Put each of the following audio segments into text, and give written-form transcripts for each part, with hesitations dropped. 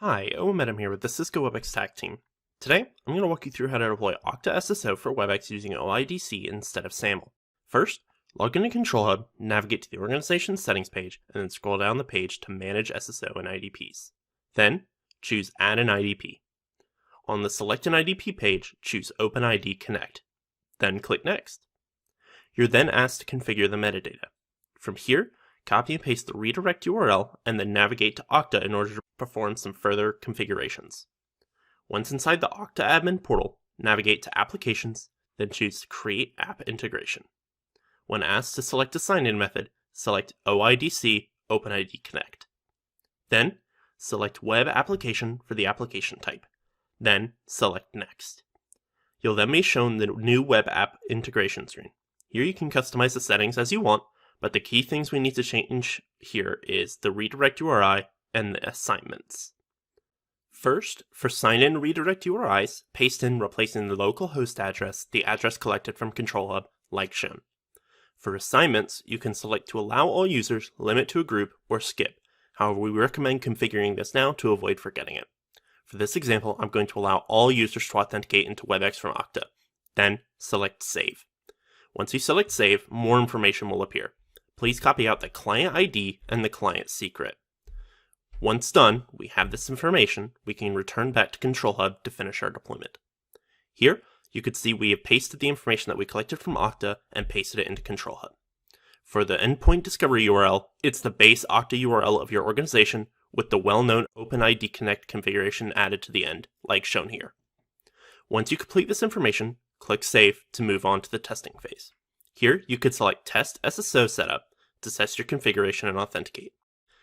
Hi, Owen I'm here with the Cisco Webex Tech team. Today, I'm going to walk you through how to deploy Okta SSO for Webex using OIDC instead of SAML. First, log into Control Hub, navigate to the Organization Settings page, and then scroll down the page to Manage SSO and IDPs. Then, choose Add an IDP. On the Select an IDP page, choose OpenID Connect. Then click Next. You're then asked to configure the metadata. From here, copy and paste the redirect URL and then navigate to Okta in order to perform some further configurations. Once inside the Okta admin portal, navigate to Applications, then choose Create App Integration. When asked to select a sign-in method, select OIDC OpenID Connect. Then, select Web Application for the application type. Then, select Next. You'll then be shown the new web app integration screen. Here you can customize the settings as you want, but the key things we need to change here is the redirect URI and the assignments. First, for sign-in redirect URIs, paste in replacing the local host address the address collected from Control Hub, like shown. For assignments, you can select to allow all users, limit to a group, or skip. However, we recommend configuring this now to avoid forgetting it. For this example, I'm going to allow all users to authenticate into Webex from Okta. Then, select Save. Once you select Save, more information will appear. Please copy out the client ID and the client secret. Once done, we have this information, we can return back to Control Hub to finish our deployment. Here, you can see we have pasted the information that we collected from Okta and pasted it into Control Hub. For the endpoint discovery URL, it's the base Okta URL of your organization with the well-known OpenID Connect configuration added to the end, like shown here. Once you complete this information, click Save to move on to the testing phase. Here, you could select Test SSO Setup to test your configuration and authenticate.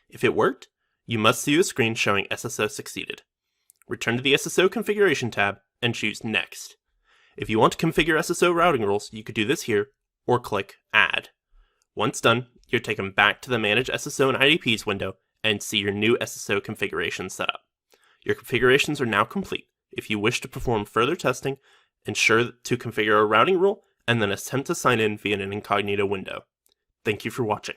If it worked, you must see a screen showing SSO succeeded. Return to the SSO Configuration tab and choose Next. If you want to configure SSO routing rules, you could do this here, or click Add. Once done, you're taken back to the Manage SSO and IDPs window and see your new SSO configuration set up. Your configurations are now complete. If you wish to perform further testing, ensure to configure a routing rule and then attempt to sign in via an incognito window. Thank you for watching.